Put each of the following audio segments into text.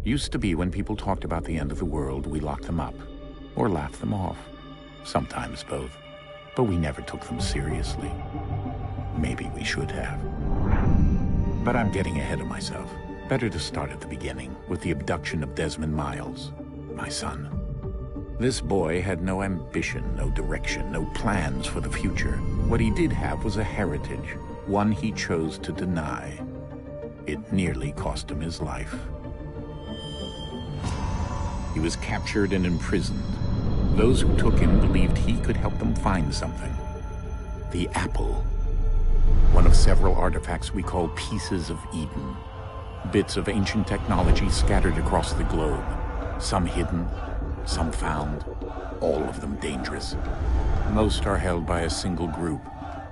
Used to be when people talked about the end of the world, we locked them up, or laughed them off. Sometimes both. But we never took them seriously. Maybe we should have. But I'm getting ahead of myself. Better to start at the beginning, with the abduction of Desmond Miles, my son. This boy had no ambition, no direction, no plans for the future. What he did have was a heritage, one he chose to deny. It nearly cost him his life. He was captured and imprisoned. Those who took him believed he could help them find something. The apple. One of several artifacts we call pieces of Eden. Bits of ancient technology scattered across the globe. Some hidden, some found, all of them dangerous. Most are held by a single group,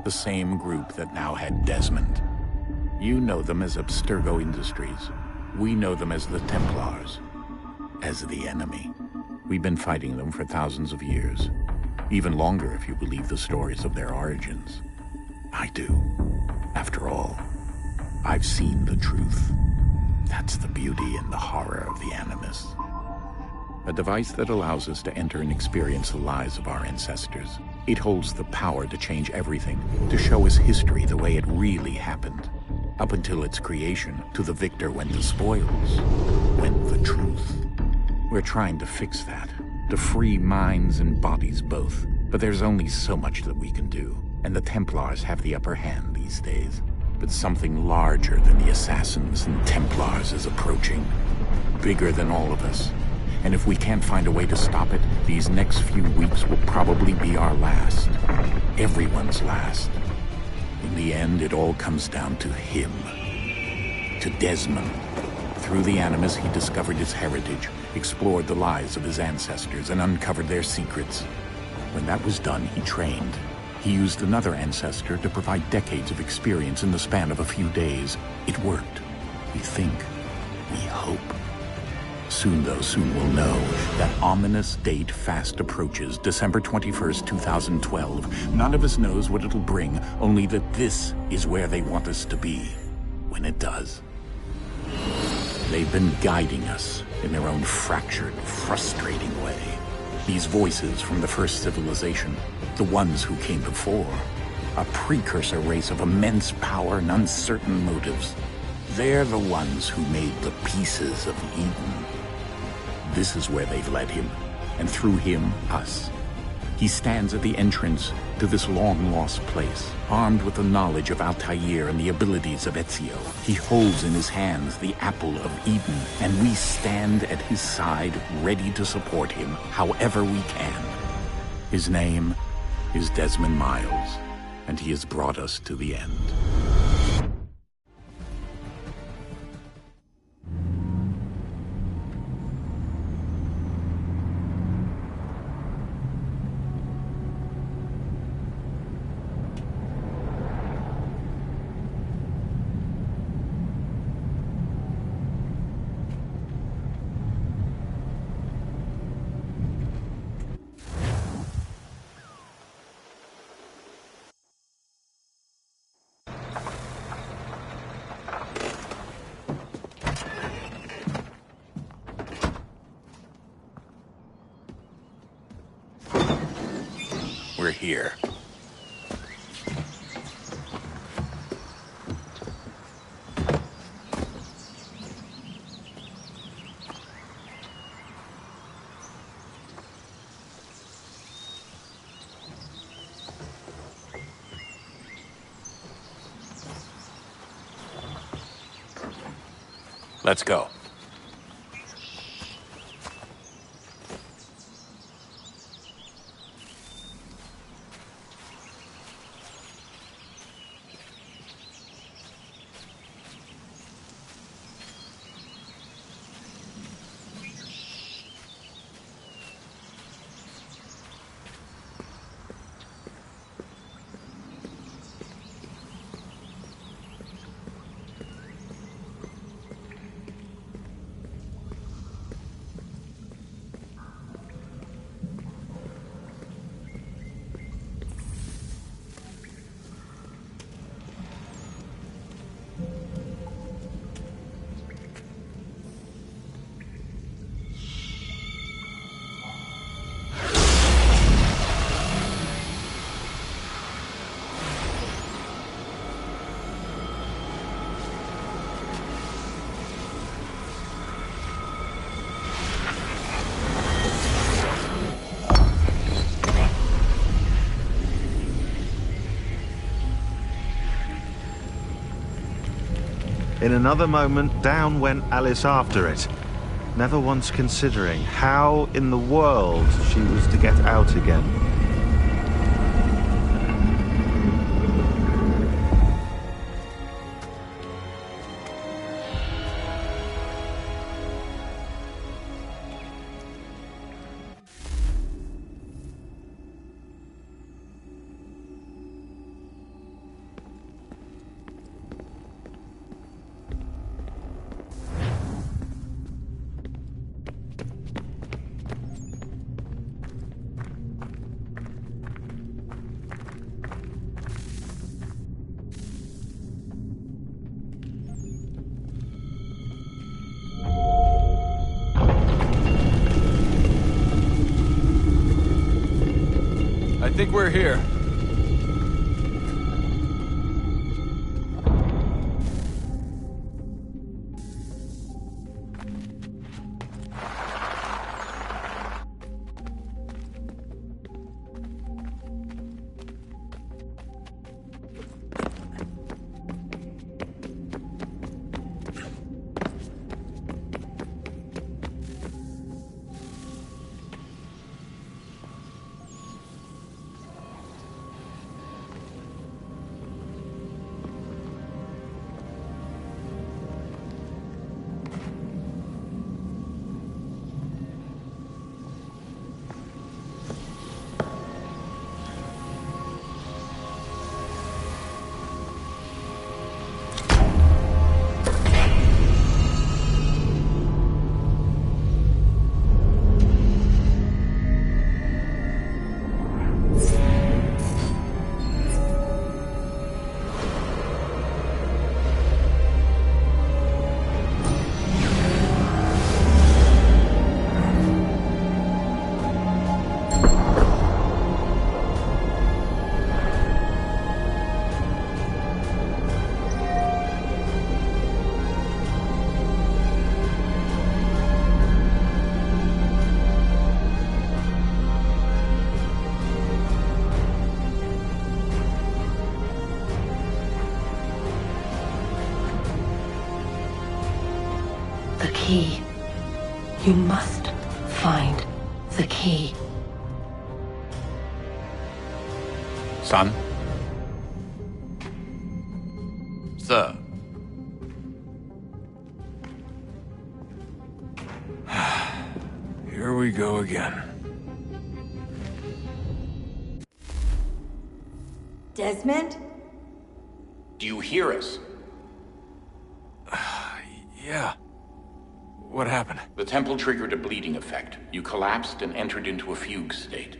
the same group that now had Desmond. You know them as Abstergo Industries. We know them as the Templars. As the enemy. We've been fighting them for thousands of years. Even longer if you believe the stories of their origins. I do. After all, I've seen the truth. That's the beauty and the horror of the Animus. A device that allows us to enter and experience the lives of our ancestors. It holds the power to change everything, to show us history the way it really happened. Up until its creation, to the victor went the spoils, went the truth. We're trying to fix that, to free minds and bodies both. But there's only so much that we can do, and the Templars have the upper hand these days. But something larger than the Assassins and Templars is approaching, bigger than all of us. And if we can't find a way to stop it, these next few weeks will probably be our last. Everyone's last. In the end, it all comes down to him. To Desmond. Through the Animus, he discovered his heritage, explored the lives of his ancestors, and uncovered their secrets. When that was done, he trained. He used another ancestor to provide decades of experience in the span of a few days. It worked. We think. We hope. Soon, though, soon we'll know. That ominous date fast approaches, December 21st, 2012. None of us knows what it'll bring, only that this is where they want us to be. When it does. They've been guiding us in their own fractured, frustrating way. These voices from the first civilization, the ones who came before, a precursor race of immense power and uncertain motives. They're the ones who made the pieces of Eden. This is where they've led him, and through him, us. He stands at the entrance to this long-lost place, armed with the knowledge of Altair and the abilities of Ezio. He holds in his hands the apple of Eden, and we stand at his side, ready to support him however we can. His name is Desmond Miles, and he has brought us to the end. we're here. Let's go. In another moment, down went Alice after it, never once considering how in the world she was to get out again. I think we're here. The key. You must find the key. Son? Sir. Here we go again. Desmond? Do you hear us? Yeah. What happened? The temple triggered a bleeding effect. You collapsed and entered into a fugue state.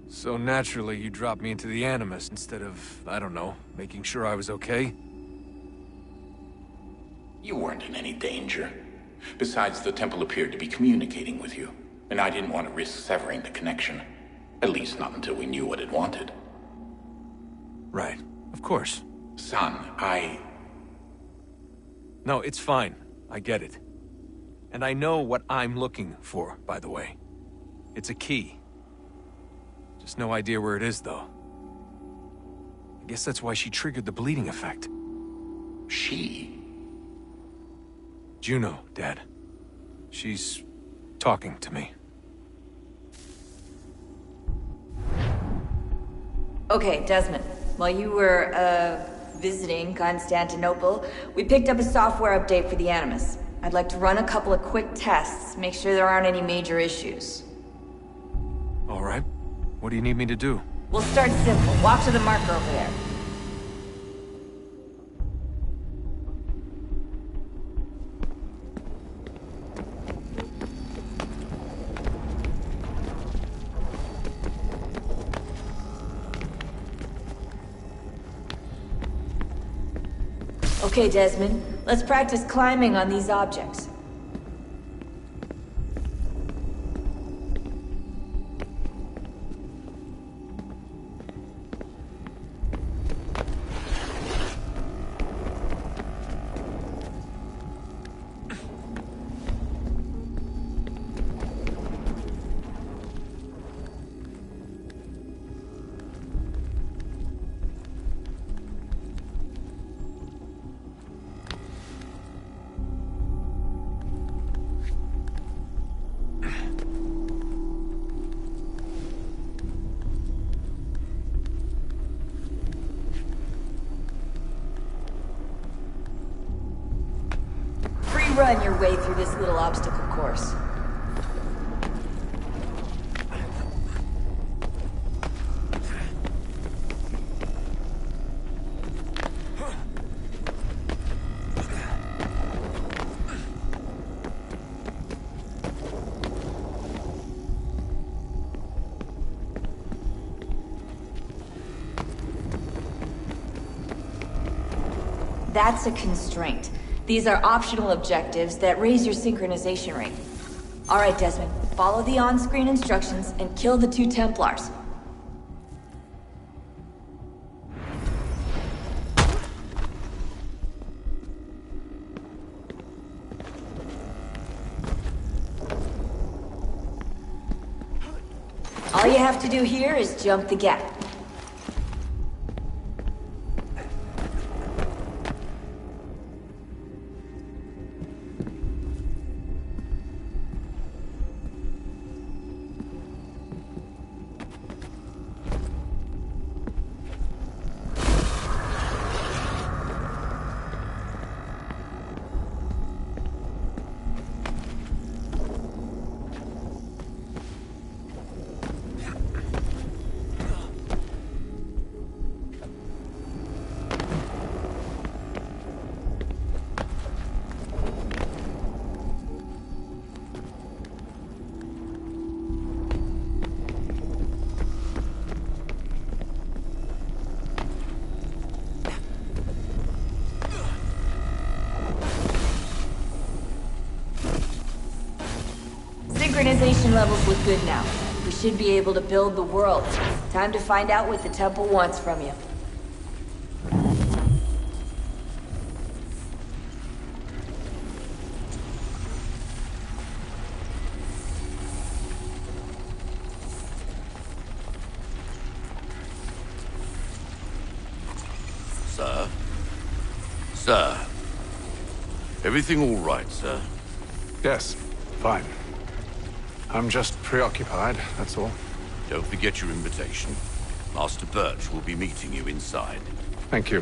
So naturally, you dropped me into the Animus instead of, I don't know, making sure I was okay? You weren't in any danger. Besides, the temple appeared to be communicating with you, and I didn't want to risk severing the connection. At least not until we knew what it wanted. Right. Of course. Son, No, it's fine. I get it. And I know what I'm looking for, by the way. It's a key. Just no idea where it is, though. I guess that's why she triggered the bleeding effect. She? Juno, Dad. She's talking to me. Okay, Desmond. While you were, visiting Constantinople, we picked up a software update for the Animus. I'd like to run a couple of quick tests, make sure there aren't any major issues. All right. What do you need me to do? We'll start simple. Walk to the marker over there. Okay, Desmond. Let's practice climbing on these objects. Run your way through this little obstacle course. That's a constraint. These are optional objectives that raise your synchronization rate. All right, Desmond. Follow the on-screen instructions and kill the 2 Templars. All you have to do here is jump the gap. Synchronization levels look good now. We should be able to build the world. Time to find out what the temple wants from you. Sir? Sir? Everything all right, sir? Yes, fine. I'm just preoccupied, that's all. Don't forget your invitation. Master Birch will be meeting you inside. Thank you.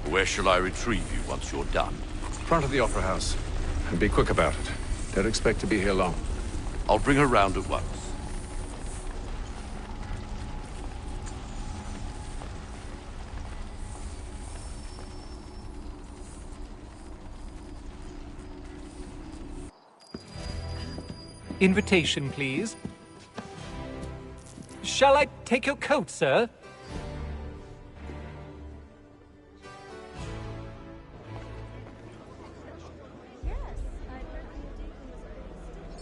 Where shall I retrieve you once you're done? Front of the Opera House. And be quick about it. Don't expect to be here long. I'll bring her round at once. Invitation, please. Shall I take your coat, sir?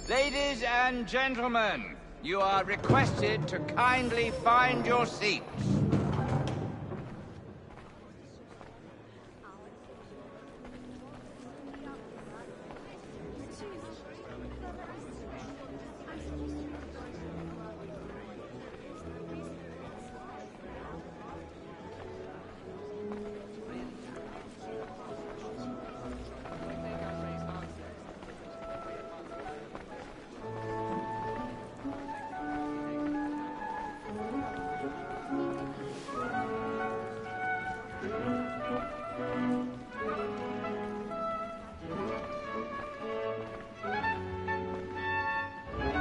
Ladies and gentlemen, You are requested to kindly find your seats.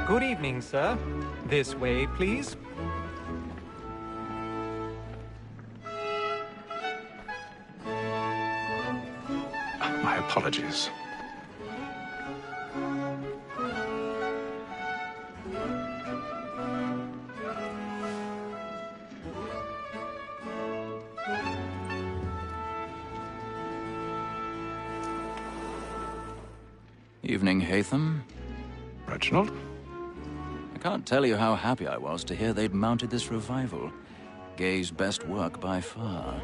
Good evening, sir. This way, please. My apologies. Evening, Hatham. Reginald? I can't tell you how happy I was to hear they'd mounted this revival. Gay's best work by far.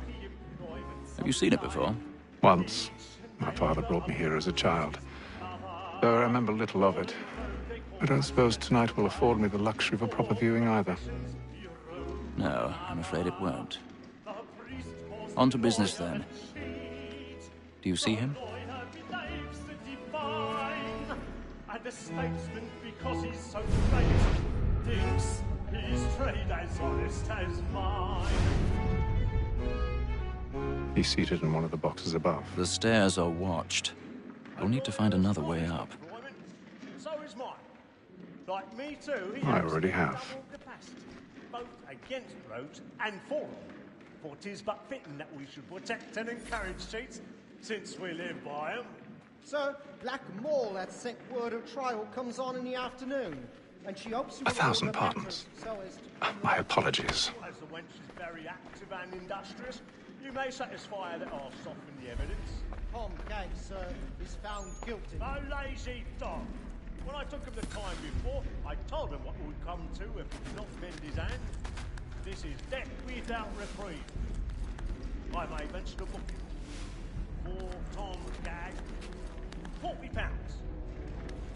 Have you seen it before? Once. My father brought me here as a child. Though I remember little of it. I don't suppose tonight will afford me the luxury of a proper viewing either. No, I'm afraid it won't. On to business then. Do you see him? The statesman, because he's so great, thinks his trade as honest as mine. He's seated in one of the boxes above. The stairs are watched. We'll need to find another way up. So is mine. Like me too, he I already have. Capacity, both against roads and for them. For 'tis but fitting that we should protect and encourage cheats, since we live by them. Sir, Black Mall had sent word of trial comes on in the afternoon, and she hopes you will 1,000 order pardons. matters so as to... My apologies. As the wench is very active and industrious, you may satisfy her that I'll soften the evidence. Tom Gay, sir, is found guilty. A lazy dog. When I took him the time before, I told him what would come to if he did not bend his hand. This is death without reprieve. I may mention a booking. For Tom Gag, £40.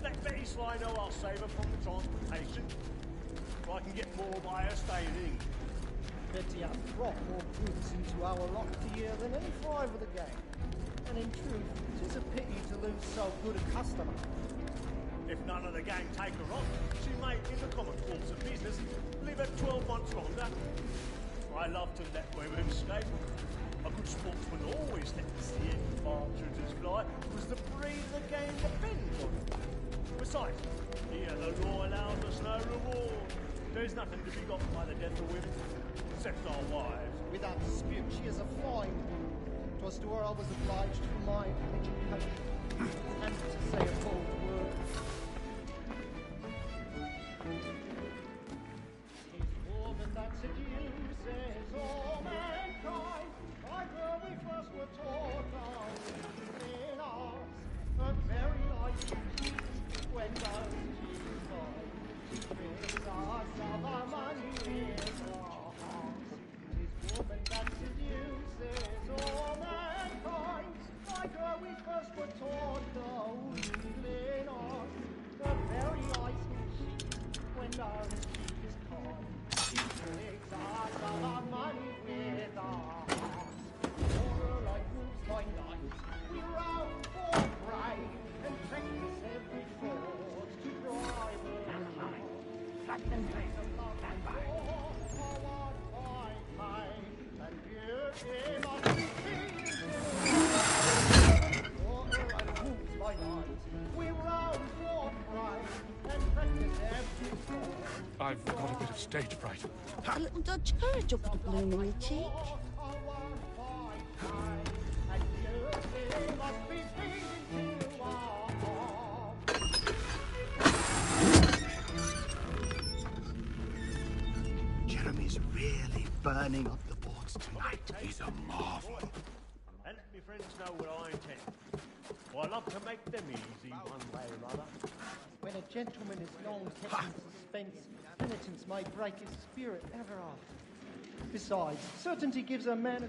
Let Betty Sly know I'll save her from the transportation. Or I can get more by her staying in. Betty hath brought more goods into our locked year than any five of the gang. And in truth, 'tis a pity to lose so good a customer. If none of the gang take her on, she may, in the common course of business, live her 12 months longer. I love to let women escape. A good sportsman always lets the end partridges fly, because the breed of the game depends on it. Besides, here the law allows us no reward. There's nothing to be got by the death of women, except our wives. Without dispute, she is a fine woman. 'Twas to her I was obliged for my education, and to say a bold word. His woman that seduces all mankind, like her we first were taught our in ours, her very life when does she die? She brings us of our money with our hearts. His woman that seduces all mankind, like her we first were taught in ours, her very life when does she is kind? She brings us of our money with our hearts. For her like wolves by night, we round for prey, and practice every fraud to bribe her. Flat and face of love and by. For what I pay, and beauty must be seen. For her like wolves by night, we round for prey, and practice every fraud. I've got a bit of stage fright. A little Dodge courage up the blooming cheek. Jeremy's really burning up the boards tonight. He's a marvel. And let me friends know what I intend. I love to make them easy one way or other. When a gentleman is long kept in suspense, penitence may break his spirit ever after. Besides, certainty gives a man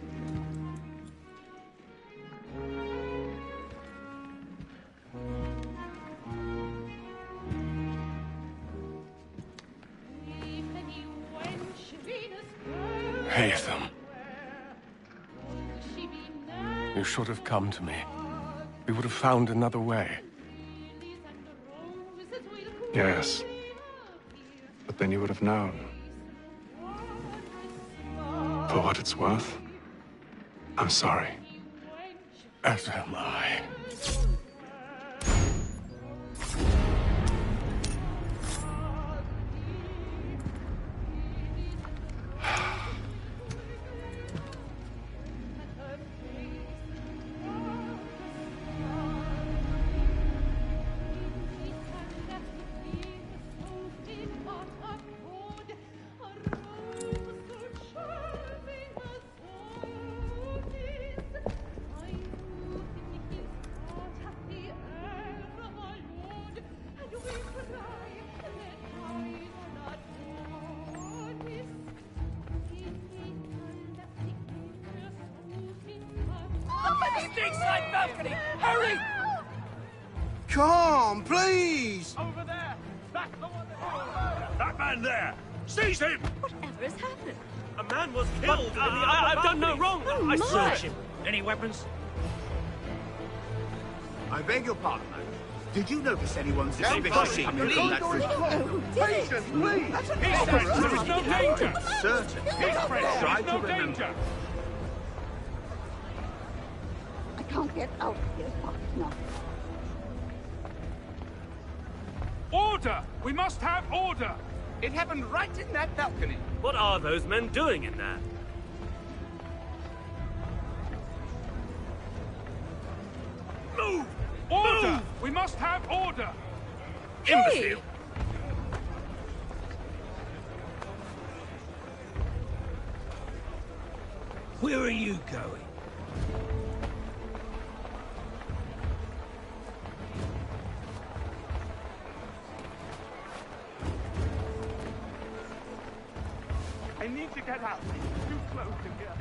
Haytham. You should have come to me. We would have found another way. Yes. But then you would have known. For what it's worth, I'm sorry. As am I. Side balcony! Hurry! Come, please! Over there! That's the one That man there! Seize him! Whatever has happened? A man was killed I've done no wrong! I search him. Any weapons? I beg your pardon, man. Did you notice anyone's suspicion coming from that please. Patience, please! He says there is no danger! Certain. Try Try to to remember. danger! I can't get out of here fast enough. Order! We must have order! It happened right in that balcony. What are those men doing in there? Move! Order! Move. We must have order! Imbecile! Where are you going? I need to get out. It's too close to here.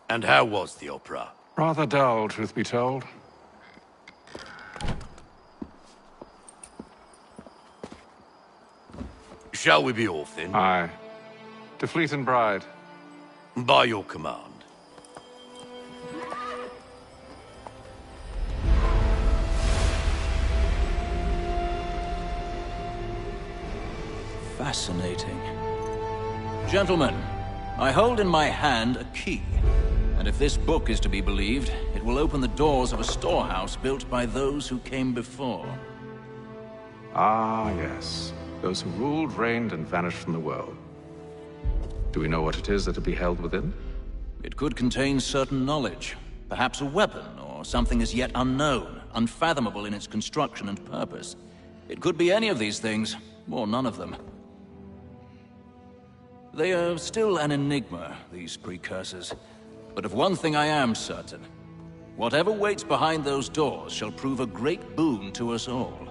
And how was the opera? Rather dull, truth be told. Shall we be off then? Aye. To Fleet and Bride. By your command. Fascinating. Gentlemen, I hold in my hand a key. And if this book is to be believed, it will open the doors of a storehouse built by those who came before. Ah, yes. Those who ruled, reigned, and vanished from the world. Do we know what it is that will be held within? It could contain certain knowledge. Perhaps a weapon, or something as yet unknown, unfathomable in its construction and purpose. It could be any of these things, or none of them. They are still an enigma, these precursors. But of one thing I am certain. Whatever waits behind those doors shall prove a great boon to us all.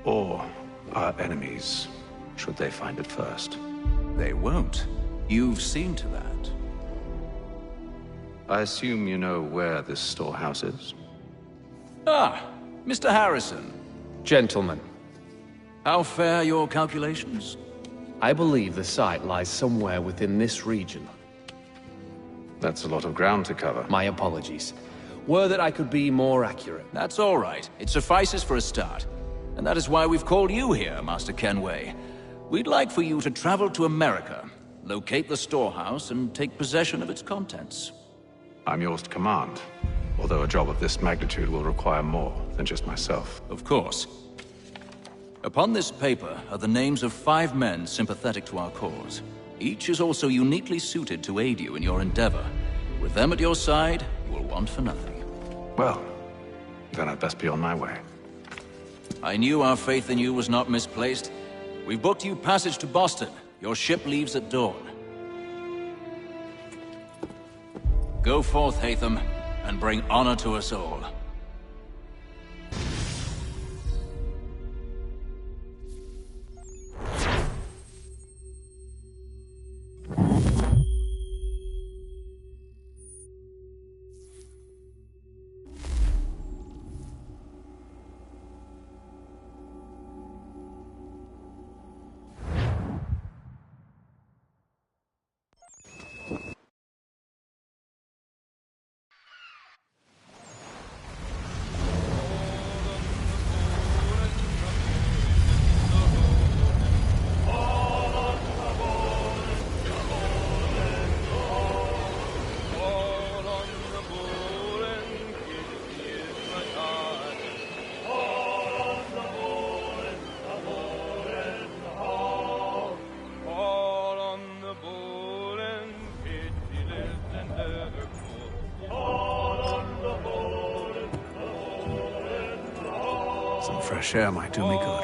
Or our enemies, should they find it first. They won't. You've seen to that. I assume you know where this storehouse is? Ah, Mr. Harrison. Gentlemen. How fare your calculations? I believe the site lies somewhere within this region. That's a lot of ground to cover. My apologies. Were that I could be more accurate. That's all right. It suffices for a start. And that is why we've called you here, Master Kenway. We'd like for you to travel to America, locate the storehouse, and take possession of its contents. I'm yours to command, although a job of this magnitude will require more than just myself. Of course. Upon this paper are the names of 5 men sympathetic to our cause. Each is also uniquely suited to aid you in your endeavor. With them at your side, you will want for nothing. Well, then I'd best be on my way. I knew our faith in you was not misplaced. We've booked you passage to Boston. Your ship leaves at dawn. Go forth, Haytham, and bring honor to us all. Some fresh air might do me good.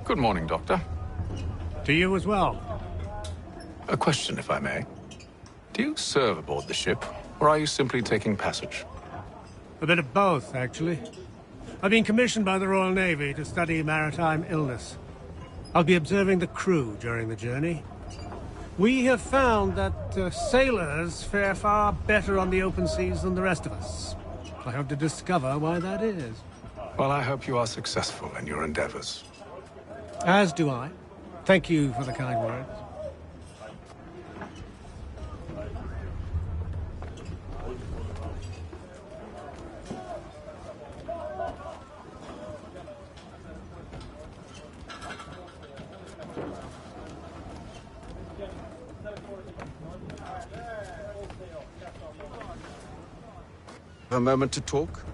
Good morning, Doctor. To you as well. A question, if I may. Do you serve aboard the ship, or are you simply taking passage? A bit of both, actually. I've been commissioned by the Royal Navy to study maritime illness. I'll be observing the crew during the journey. We have found that sailors fare far better on the open seas than the rest of us. I hope to discover why that is. Well, I hope you are successful in your endeavors. As do I. Thank you for the kind words. A moment to talk?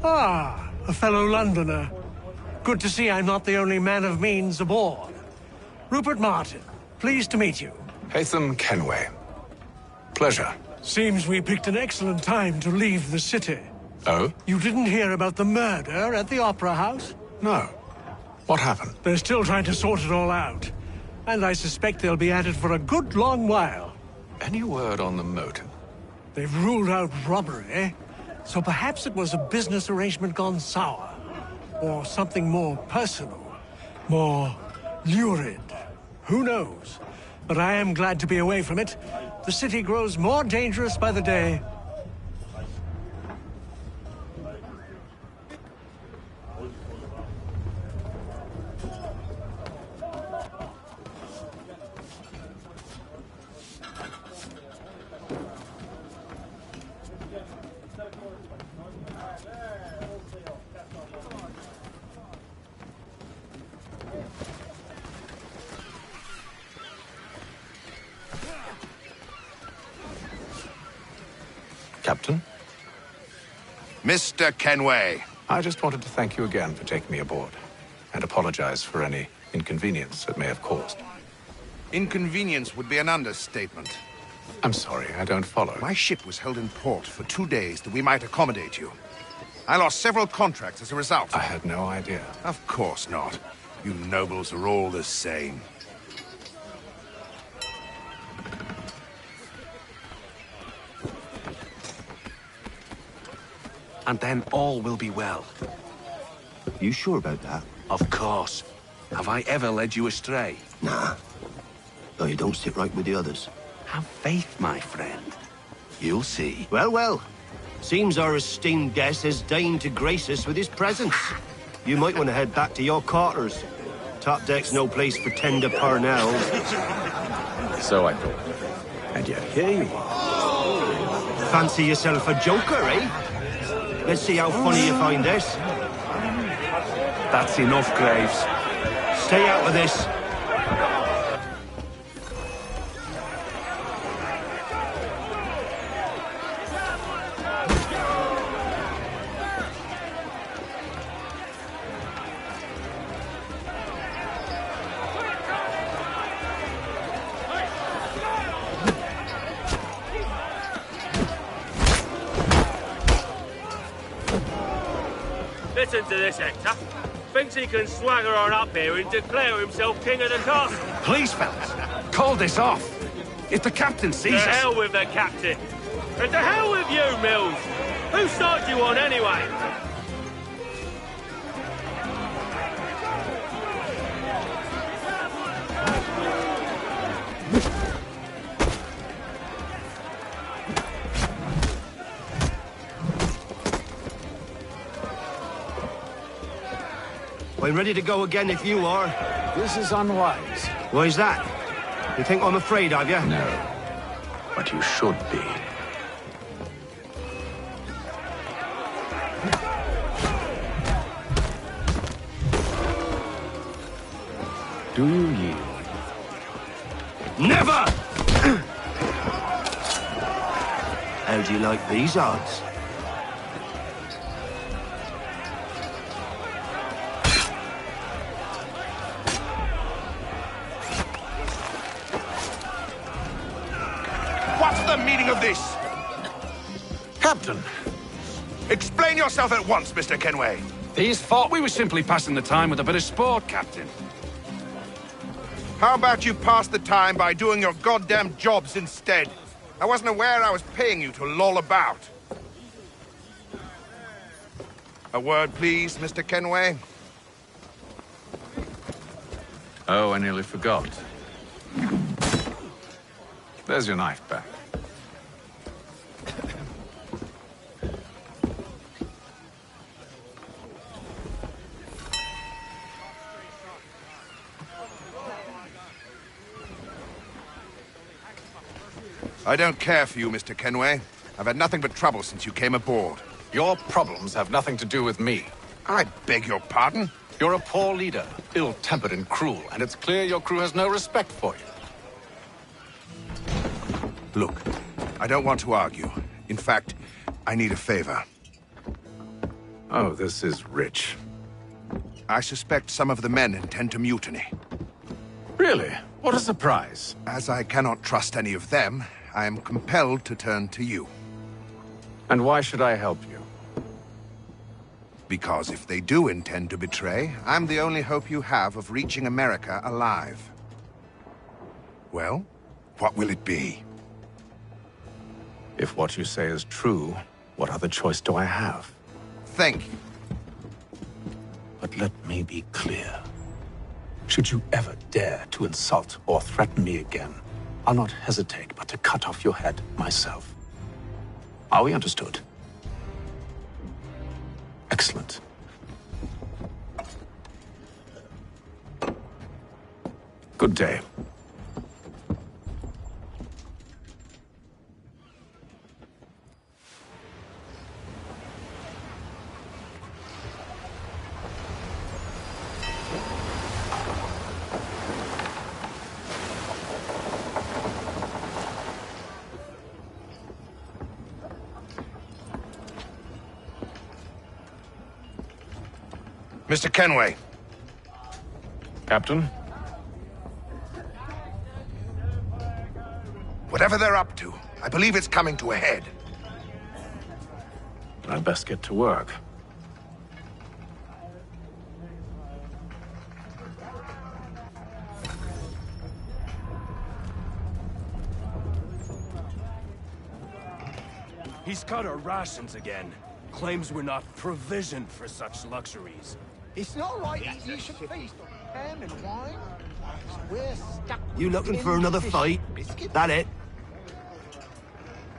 Ah, a fellow Londoner. Good to see I'm not the only man of means aboard. Rupert Martin, pleased to meet you. Haytham Kenway. Pleasure. Seems we picked an excellent time to leave the city. Oh? You didn't hear about the murder at the Opera House? No. What happened? They're still trying to sort it all out. And I suspect they'll be at it for a good long while. Any word on the motive? They've ruled out robbery, so perhaps it was a business arrangement gone sour. Or something more personal, more lurid. Who knows? But I am glad to be away from it. The city grows more dangerous by the day. Captain? Mr. Kenway. I just wanted to thank you again for taking me aboard, and apologize for any inconvenience it may have caused. Inconvenience would be an understatement. I'm sorry, I don't follow. My ship was held in port for 2 days that we might accommodate you. I lost several contracts as a result. I had no idea. Of course not. You nobles are all the same. And then all will be well. You sure about that? Of course. Have I ever led you astray? Nah. Though you don't sit right with the others. Have faith, my friend. You'll see. Well, well. Seems our esteemed guest has deigned to grace us with his presence. You might want to head back to your quarters. Top deck's no place for tender Parnells. So I thought. And yet here you are. Fancy yourself a joker, eh? Let's see how funny you find this. That's enough, Graves. Stay out of this. Listen to this, Hector. Thinks he can swagger on up here and declare himself king of the castle. Please, fellas, call this off. If the captain sees us... To hell with the captain. And to hell with you, Mills. Who started you on anyway? I'm ready to go again if you are. This is unwise. Why is that? You think I'm afraid of you? No. But you should be. Do you yield? Never! How do you like these odds? What's the meaning of this? Captain! Explain yourself at once, Mr. Kenway. These thought we were simply passing the time with a bit of sport, Captain. How about you pass the time by doing your goddamn jobs instead? I wasn't aware I was paying you to loll about. A word, please, Mr. Kenway. Oh, I nearly forgot. There's your knife back. I don't care for you, Mr. Kenway. I've had nothing but trouble since you came aboard. Your problems have nothing to do with me. I beg your pardon? You're a poor leader, ill-tempered and cruel, and it's clear your crew has no respect for you. Look, I don't want to argue. In fact, I need a favor. Oh, this is rich. I suspect some of the men intend to mutiny. Really? What a surprise. As I cannot trust any of them, I am compelled to turn to you. And why should I help you? Because if they do intend to betray, I'm the only hope you have of reaching America alive. Well, what will it be? If what you say is true, what other choice do I have? Thank you. But let me be clear. Should you ever dare to insult or threaten me again, I'll not hesitate but to cut off your head myself. Are we understood? Excellent. Good day. Mr. Kenway. Captain? Whatever they're up to, I believe it's coming to a head. I'd best get to work. He's cut our rations again. Claims we're not provisioned for such luxuries. It's not right that you should feast on ham and wine. We're stuck. You looking for another fight? That it?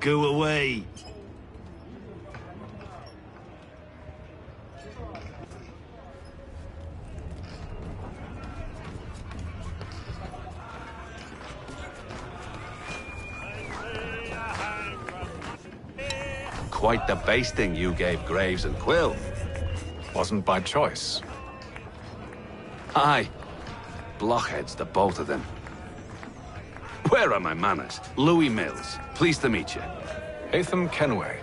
Go away. Quite the basting you gave Graves and Quill. Wasn't by choice. Aye. Blockheads, the both of them. Where are my manners? Louis Mills. Pleased to meet you. Haytham Kenway.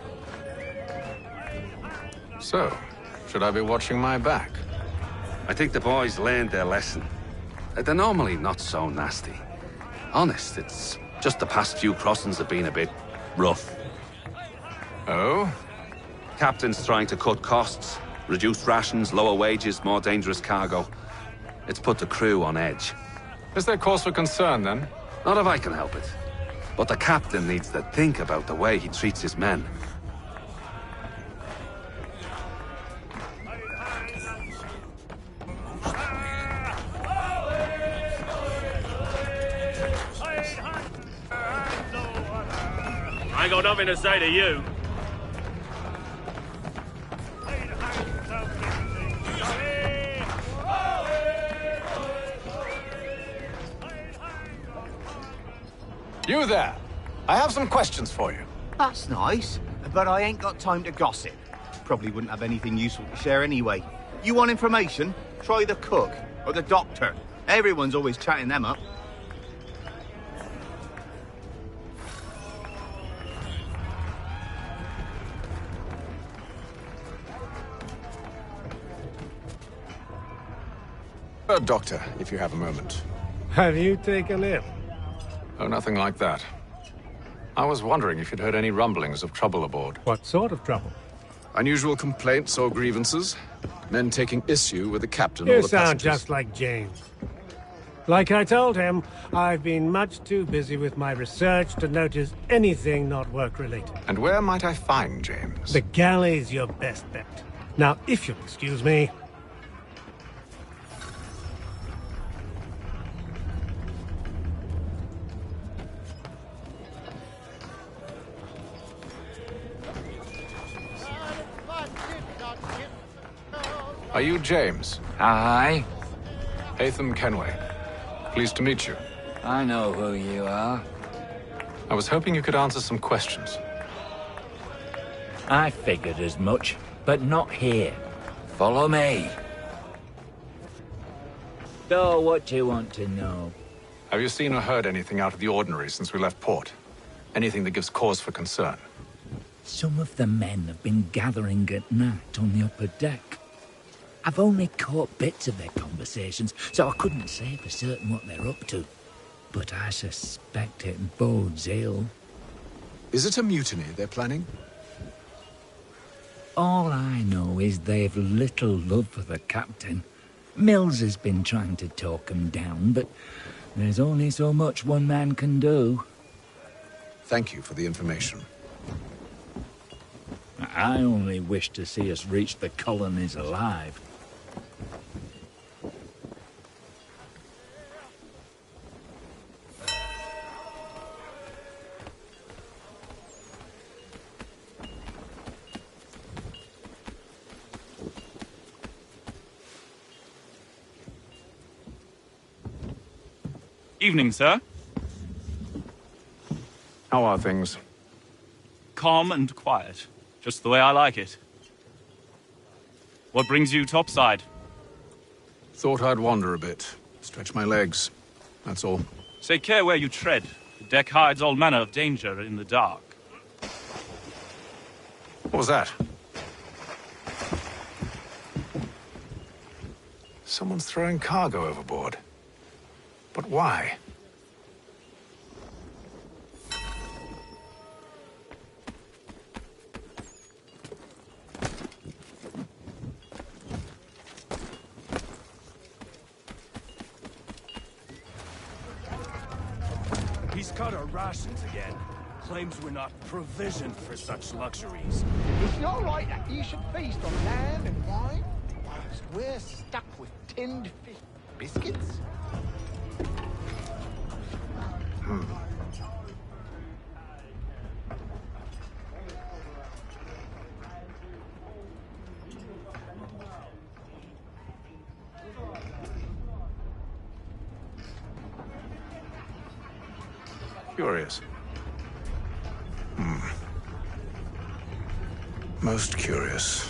So, should I be watching my back? I think the boys learned their lesson. They're normally not so nasty. Honest, it's just the past few crossings have been a bit rough. Oh? Captain's trying to cut costs. Reduced rations, lower wages, more dangerous cargo. It's put the crew on edge. Is there cause for concern, then? Not if I can help it. But the captain needs to think about the way he treats his men. I ain't got nothing to say to you. You there! I have some questions for you. That's nice, but I ain't got time to gossip. Probably wouldn't have anything useful to share anyway. You want information? Try the cook or the doctor. Everyone's always chatting them up. Doctor, if you have a moment. Have you taken ill? Oh, nothing like that. I was wondering if you'd heard any rumblings of trouble aboard. What sort of trouble? Unusual complaints or grievances? Men taking issue with the captain or You the sound passengers? just like James. Like I told him, I've been much too busy with my research to notice anything not work-related. And where might I find James? The galley's your best bet. Now, if you'll excuse me... Are you James? Aye. Haytham Kenway. Pleased to meet you. I know who you are. I was hoping you could answer some questions. I figured as much, but not here. Follow me. So, what do you want to know? Have you seen or heard anything out of the ordinary since we left port? Anything that gives cause for concern? Some of the men have been gathering at night on the upper deck. I've only caught bits of their conversations, so I couldn't say for certain what they're up to. But I suspect it bodes ill. Is it a mutiny they're planning? All I know is they've little love for the captain. Mills has been trying to talk him down, but there's only so much one man can do. Thank you for the information. I only wish to see us reach the colonies alive. Evening, sir. How are things? Calm and quiet. Just the way I like it. What brings you topside? Thought I'd wander a bit. Stretch my legs. That's all. Take care where you tread. The deck hides all manner of danger in the dark. What was that? Someone's throwing cargo overboard. But why? He's cut our rations again. Claims we're not provisioned for such luxuries. It's not right that you should feast on lamb and wine, whilst we're stuck with tinned fish biscuits. Curious. Most curious.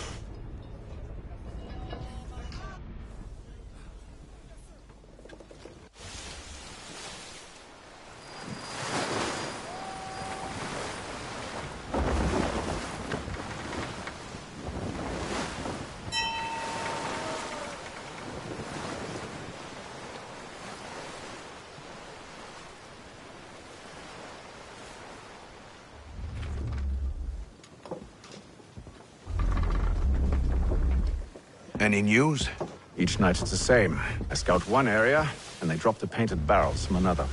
Any news? Each night it's the same. I scout one area, and they drop the painted barrels from another.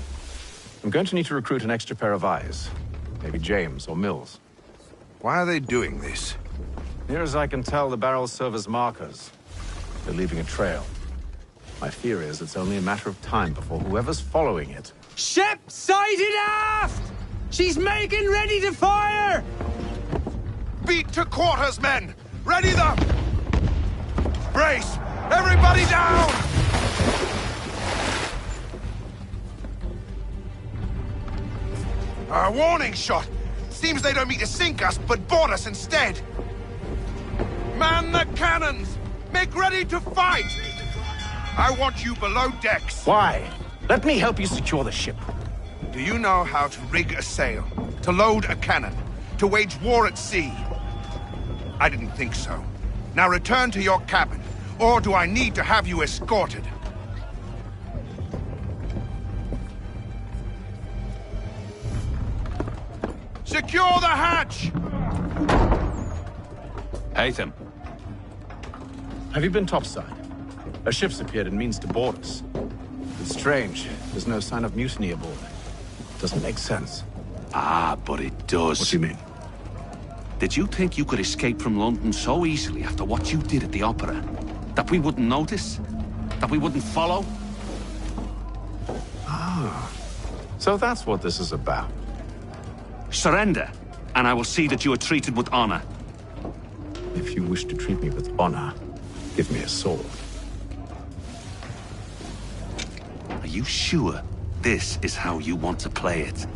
I'm going to need to recruit an extra pair of eyes. Maybe James or Mills. Why are they doing this? Near as I can tell, the barrels serve as markers. They're leaving a trail. My fear is it's only a matter of time before whoever's following it... Ship sighted aft! She's making ready to fire! Beat to quarters, men! Ready them! Brace! Everybody down! A warning shot! Seems they don't mean to sink us, but board us instead! Man the cannons! Make ready to fight! I want you below decks. Why? Let me help you secure the ship. Do you know how to rig a sail? To load a cannon? To wage war at sea? I didn't think so. Now return to your cabin, or do I need to have you escorted? Secure the hatch! Haytham. Have you been topside? A ship's appeared and means to board us. It's strange. There's no sign of mutiny aboard. Doesn't make sense. Ah, but it does. What do you mean? Did you think you could escape from London so easily after what you did at the opera? That we wouldn't notice? That we wouldn't follow? Ah. So that's what this is about. Surrender, and I will see that you are treated with honor. If you wish to treat me with honor, give me a sword. Are you sure this is how you want to play it?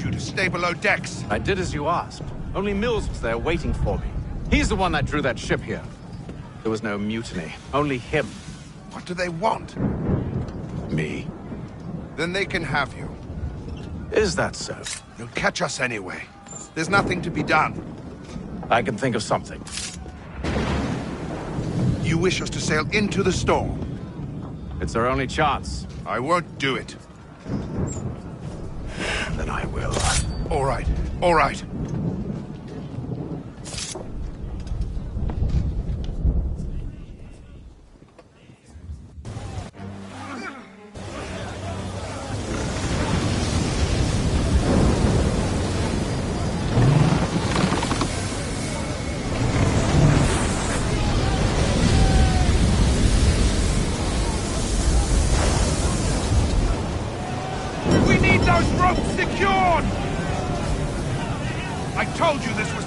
you to stay below decks. I did as you asked. Only Mills was there waiting for me. He's the one that drew that ship here. There was no mutiny, only him. What do they want? Me. Then they can have you. Is that so? You'll catch us anyway. There's nothing to be done. I can think of something. You wish us to sail into the storm? It's our only chance. I won't do it. Then I will. All right, all right.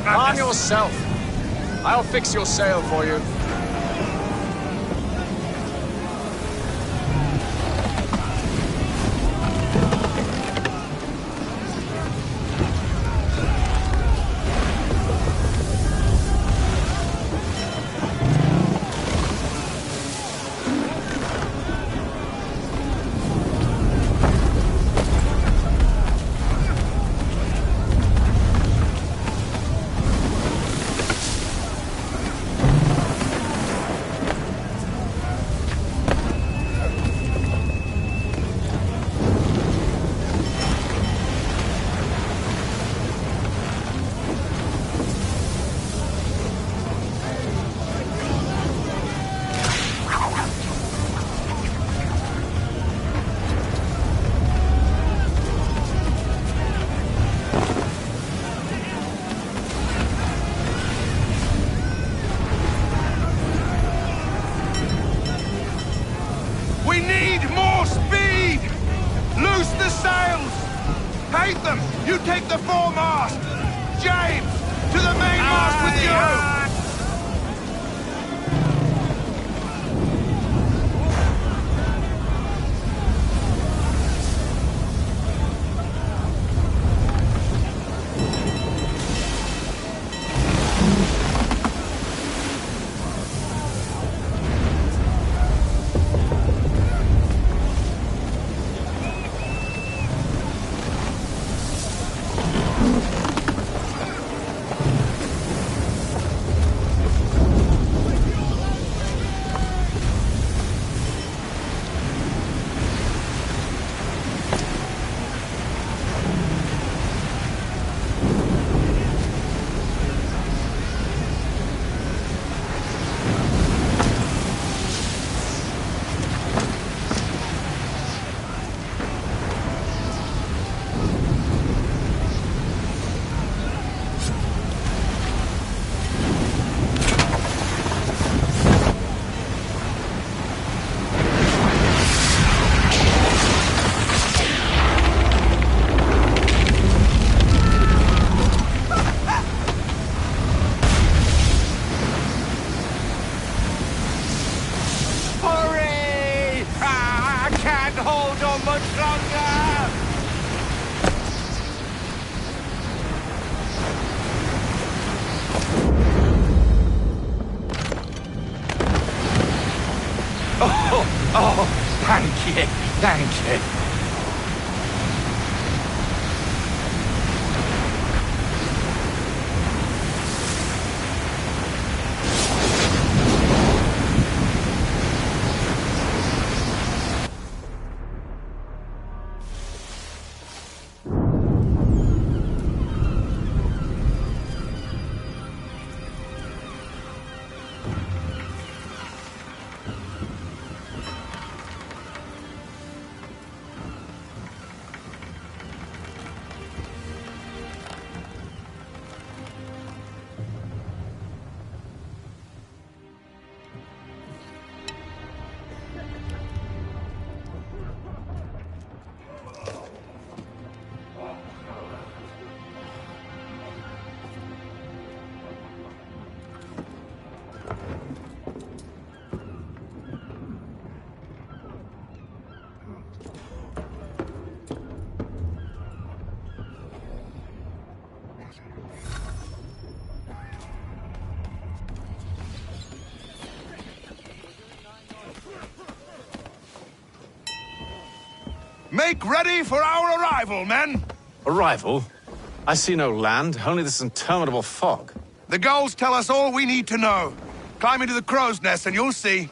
Arm yourself. I'll fix your sail for you. You take the foremast! James, to the mainmast with you! Oh, thank you, thank you. Make ready for our arrival, men! Arrival? I see no land, only this interminable fog. The gulls tell us all we need to know. Climb into the crow's nest and you'll see.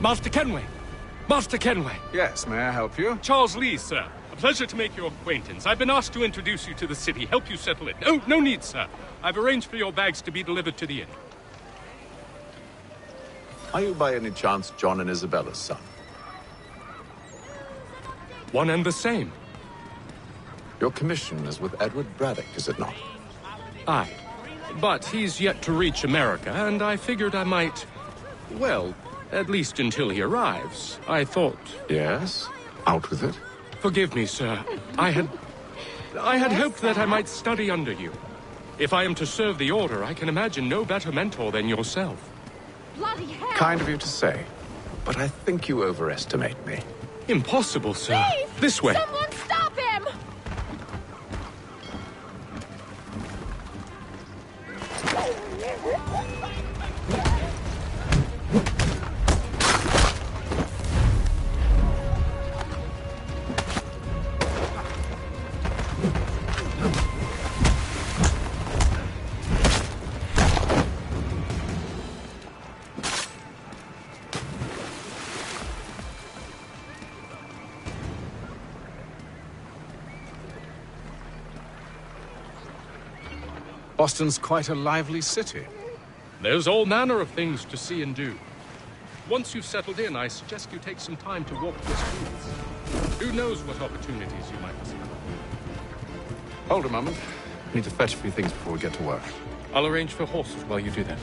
Master Kenway! Master Kenway! Yes, may I help you? Charles Lee, sir. A pleasure to make your acquaintance. I've been asked to introduce you to the city, help you settle it. No need, sir. I've arranged for your bags to be delivered to the inn. Are you by any chance John and Isabella's son? One and the same. Your commission is with Edward Braddock, is it not? Aye. But he's yet to reach America, and I figured I might... well, at least until he arrives. I thought... Yes? Out with it? Forgive me, sir. I had hoped that I might study under you. If I am to serve the Order, I can imagine no better mentor than yourself. Bloody hell! Kind of you to say, but I think you overestimate me. Impossible, sir. Thief! This way. Someone stop him! Boston's quite a lively city. There's all manner of things to see and do. Once you've settled in, I suggest you take some time to walk the streets. Who knows what opportunities you might discover. Hold a moment. I need to fetch a few things before we get to work. I'll arrange for horses while you do that.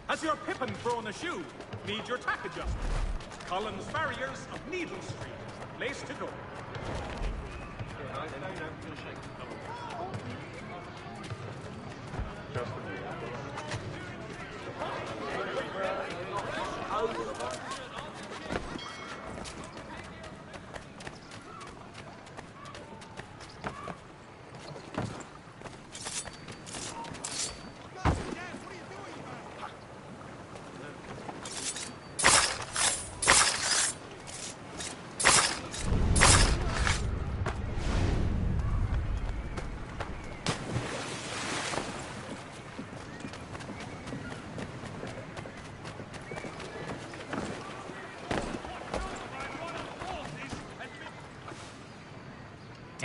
Has your pippin thrown a shoe? Need your tack adjusted? Collins Farriers of Needle Street. Place to go.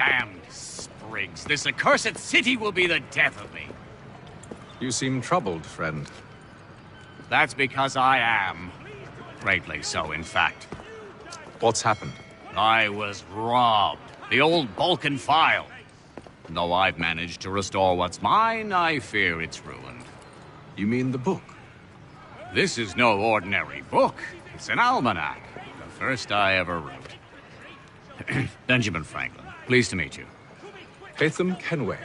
Damned sprigs. This accursed city will be the death of me. You seem troubled, friend. That's because I am. Greatly so, in fact. What's happened? I was robbed. The old Balkan file. Though I've managed to restore what's mine, I fear it's ruined. You mean the book? This is no ordinary book. It's an almanac. The first I ever wrote. Benjamin Franklin, pleased to meet you. Hatham Kenway.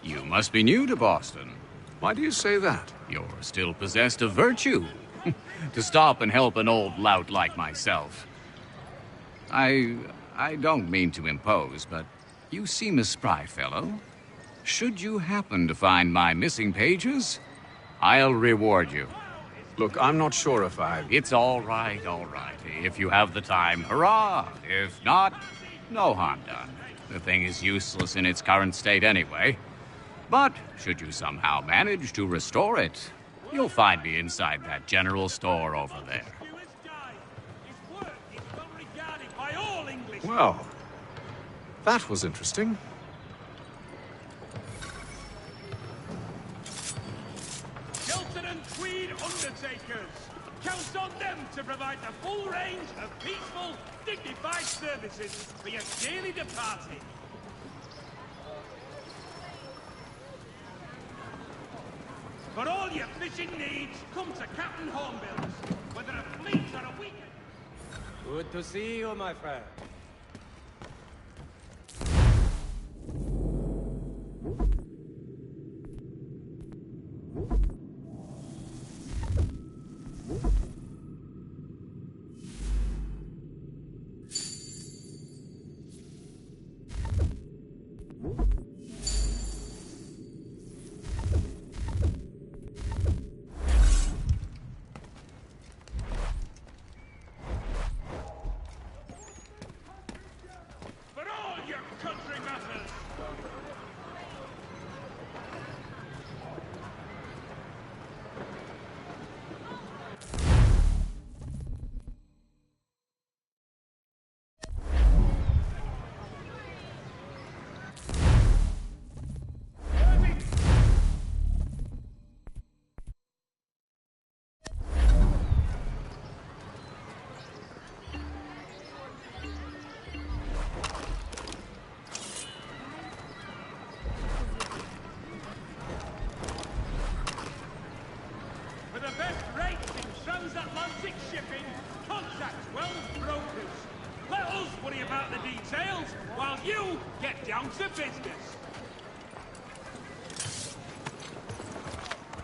You must be new to Boston. Why do you say that? You're still possessed of virtue. To stop and help an old lout like myself. I don't mean to impose, but you seem a spry fellow. Should you happen to find my missing pages, I'll reward you. Look, I'm not sure if I... It's all right, all right. If you have the time, hurrah. If not, no harm done. The thing is useless in its current state anyway. But should you somehow manage to restore it, you'll find me inside that general store over there. Well, that was interesting. Shelton and Tweed Undertakers. Count on them to provide the full range of peaceful, dignified services for your dearly departed. For all your fishing needs, come to Captain Hornbill's. Whether a fleet or a weekend. Good to see you, my friend.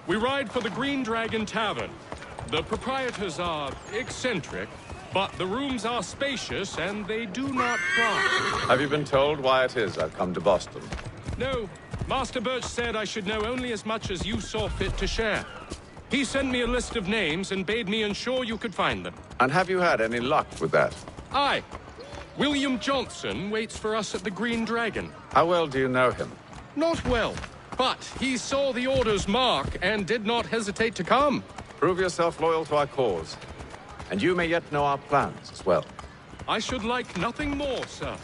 We ride for the Green Dragon Tavern. The proprietors are eccentric, but the rooms are spacious and they do not pry. Have you been told why it is I've come to Boston? No. Master Birch said I should know only as much as you saw fit to share. He sent me a list of names and bade me ensure you could find them. And have you had any luck with that? Aye. William Johnson waits for us at the Green Dragon. How well do you know him? Not well. But he saw the order's mark and did not hesitate to come. Prove yourself loyal to our cause. And you may yet know our plans as well. I should like nothing more, sir.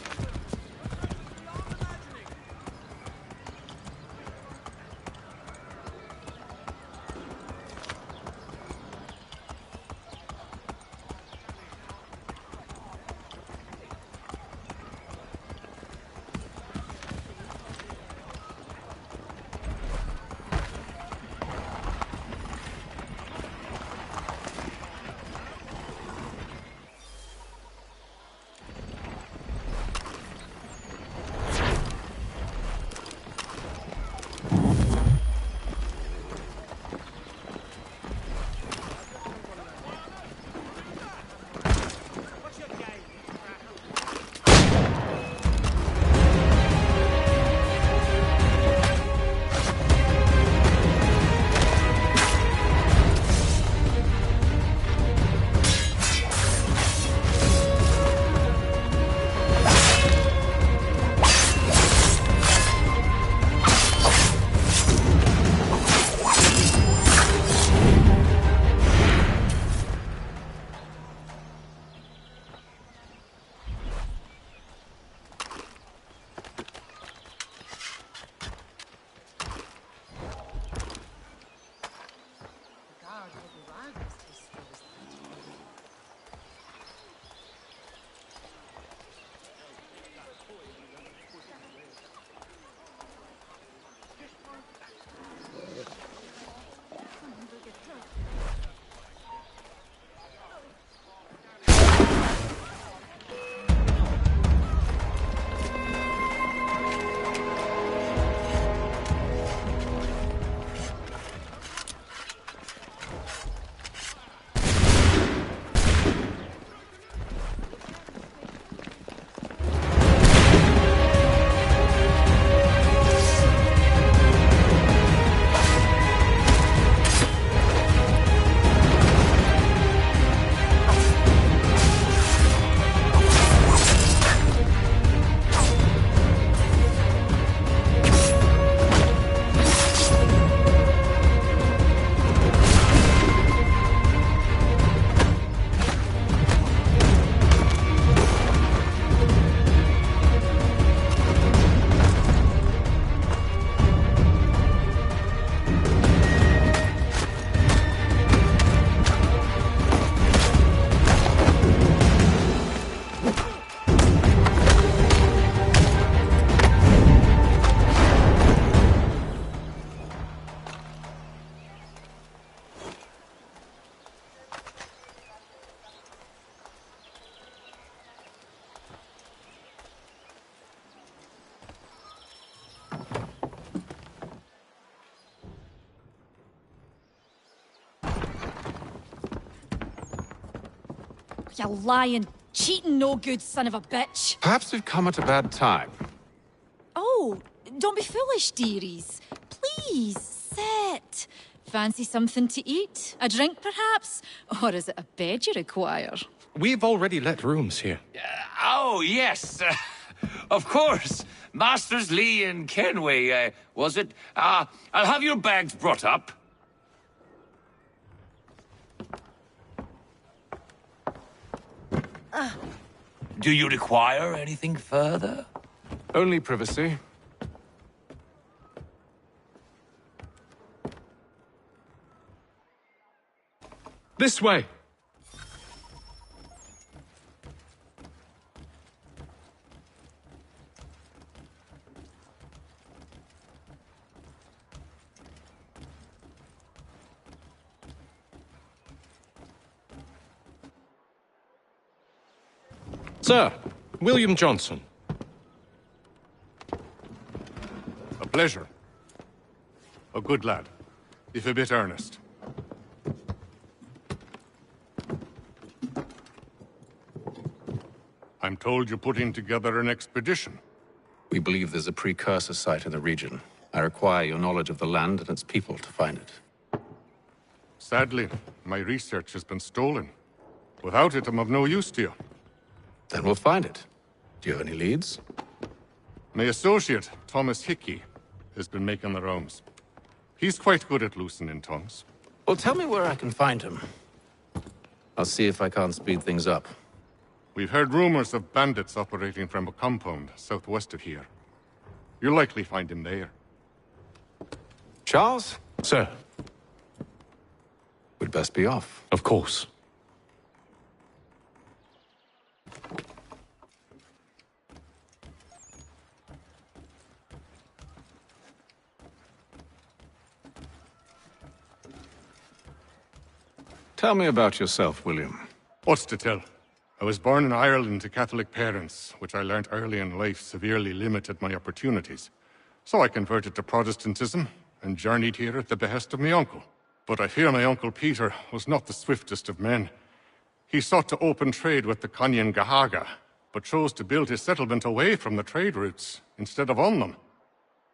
You lying, cheating, no good son of a bitch. Perhaps we've come at a bad time. Oh, don't be foolish, dearies. Please, sit. Fancy something to eat? A drink, perhaps? Or is it a bed you require? We've already let rooms here. Oh, yes. Of course. Masters Lee and Kenway, was it? I'll have your bags brought up. Do you require anything further? Only privacy. This way! Sir, William Johnson. A pleasure. A good lad, if a bit earnest. I'm told you're putting together an expedition. We believe there's a precursor site in the region. I require your knowledge of the land and its people to find it. Sadly, my research has been stolen. Without it, I'm of no use to you. Then we'll find it. Do you have any leads? My associate, Thomas Hickey, has been making the rounds. He's quite good at loosening tongues. Well, tell me where I can find him. I'll see if I can't speed things up. We've heard rumors of bandits operating from a compound southwest of here. You'll likely find him there. Charles? Sir. We'd best be off. Of course. Tell me about yourself, William. What's to tell? I was born in Ireland to Catholic parents, which I learnt early in life severely limited my opportunities. So I converted to Protestantism and journeyed here at the behest of my uncle. But I fear my uncle Peter was not the swiftest of men. He sought to open trade with the Conyan Gahaga, but chose to build his settlement away from the trade routes instead of on them.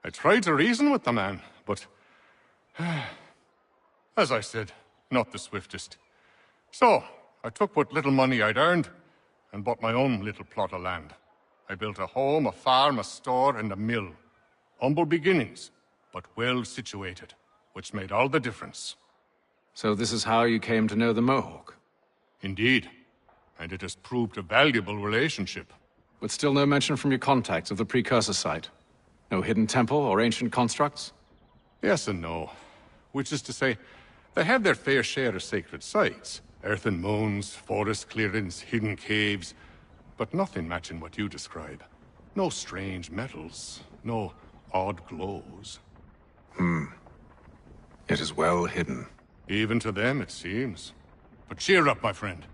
I tried to reason with the man, but as I said, not the swiftest. So, I took what little money I'd earned and bought my own little plot of land. I built a home, a farm, a store, and a mill. Humble beginnings, but well situated, which made all the difference. So this is how you came to know the Mohawk? Indeed, and it has proved a valuable relationship. But still no mention from your contacts of the precursor site? No hidden temple or ancient constructs? Yes and no. Which is to say, They have their fair share of sacred sites. Earthen mounds, forest clearings, hidden caves. But nothing matching what you describe. No strange metals, no odd glows. It is well hidden. Even to them, it seems. But cheer up, my friend.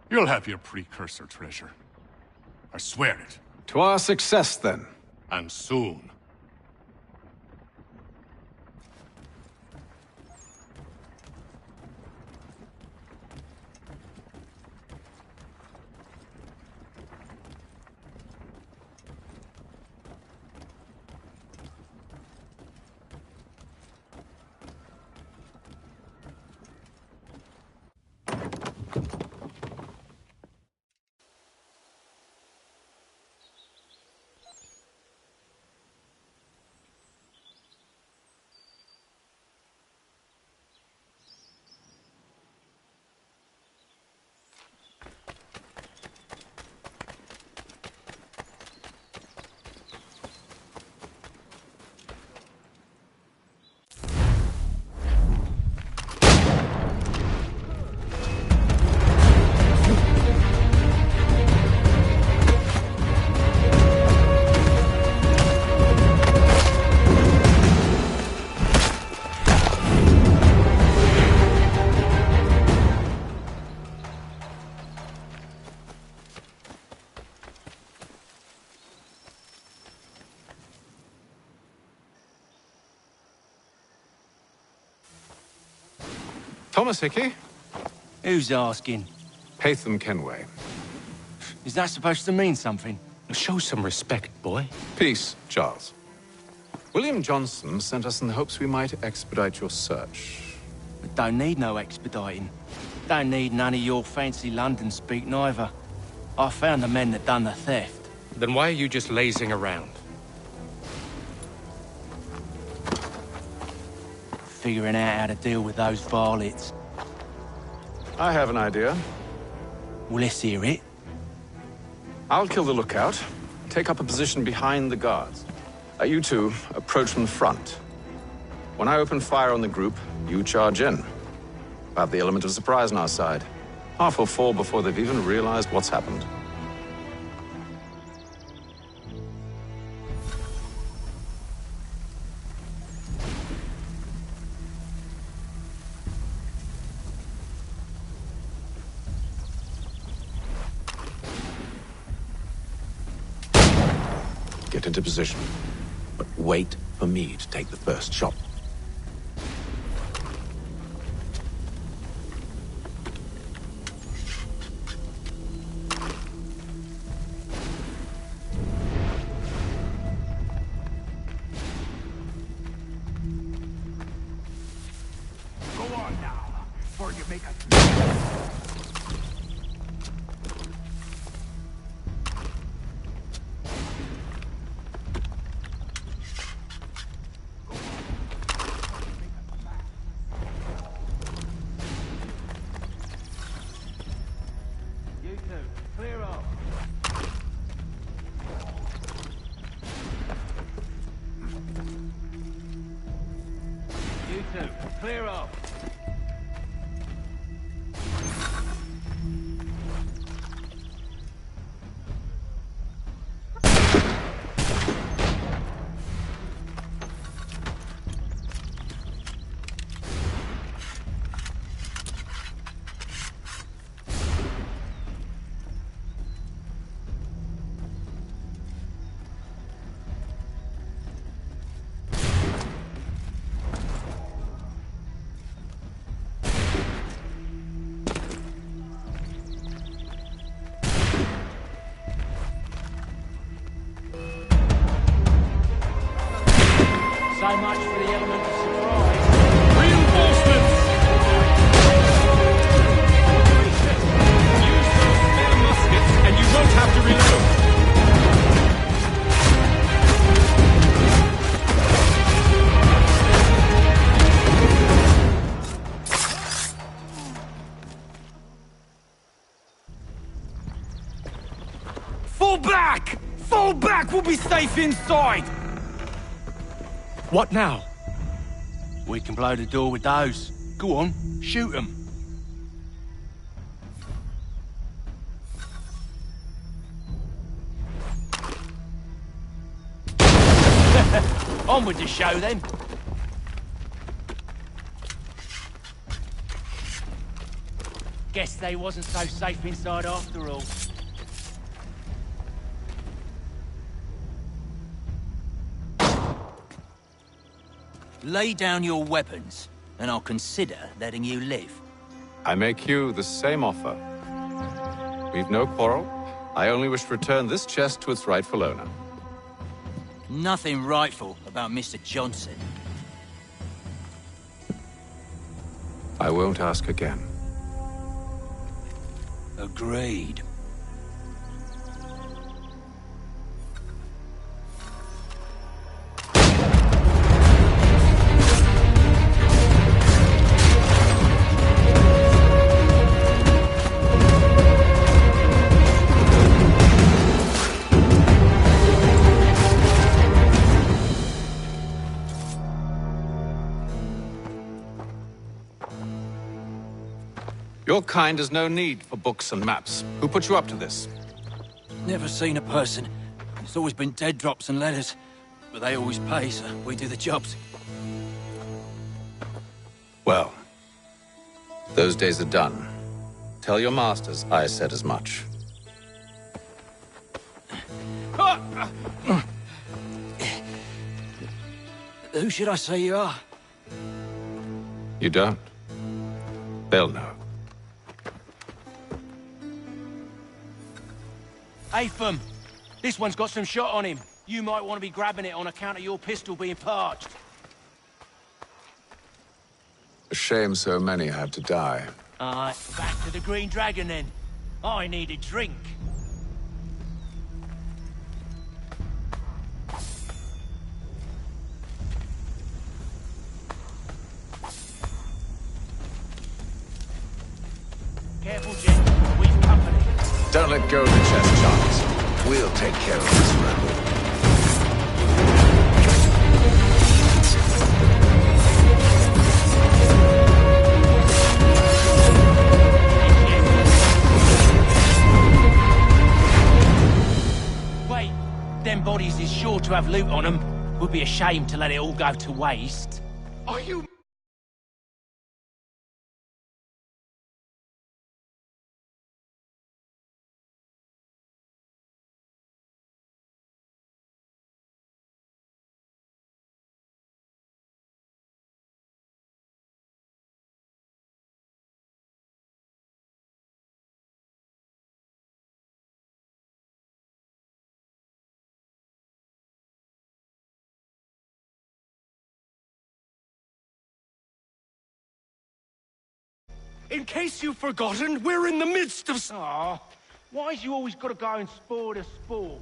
You'll have your precursor treasure. I swear it. To our success, then. And soon. Thomas Hickey? Who's asking? Haytham Kenway. Is that supposed to mean something? Show some respect, boy. Peace, Charles. William Johnson sent us in the hopes we might expedite your search. We don't need no expediting. Don't need none of your fancy London speak neither. I found the men that done the theft. Then why are you just lazing around? Figuring out how to deal with those varlets. I have an idea. Well, let's hear it. I'll kill the lookout, take up a position behind the guards. You two approach from the front. When I open fire on the group, you charge in. We'll have the element of surprise on our side. Half will fall before they've even realized what's happened. Get into position, but wait for me to take the first shot. Go on now, before you make a... Clear up. So much for the element of surprise. Reinforcements! Use those spare muskets and you won't have to reload. Fall back! Fall back! We'll be safe inside! What now? We can blow the door with those. Go on, shoot 'em. On with the show, then. Guess they wasn't so safe inside after all. Lay down your weapons, and I'll consider letting you live. I make you the same offer. We've no quarrel. I only wish to return this chest to its rightful owner. Nothing rightful about Mr. Johnson. I won't ask again. Agreed. Your kind has no need for books and maps. Who put you up to this? Never seen a person. It's always been dead drops and letters. But they always pay, so we do the jobs. Well, those days are done. Tell your masters I said as much. Who should I say you are? You don't? They'll know. Apham, this one's got some shot on him. You might want to be grabbing it on account of your pistol being parched. A shame so many had to die. Aye, back to the Green Dragon then. I need a drink. Careful, Jen. We've company. Don't let go of the chest, Charles. We'll take care of this rebel. Wait, them bodies is sure to have loot on them. Would be a shame to let it all go to waste. Are you... In case you've forgotten, we're in the midst of... Aw, why's you always gotta go and spoil the sport?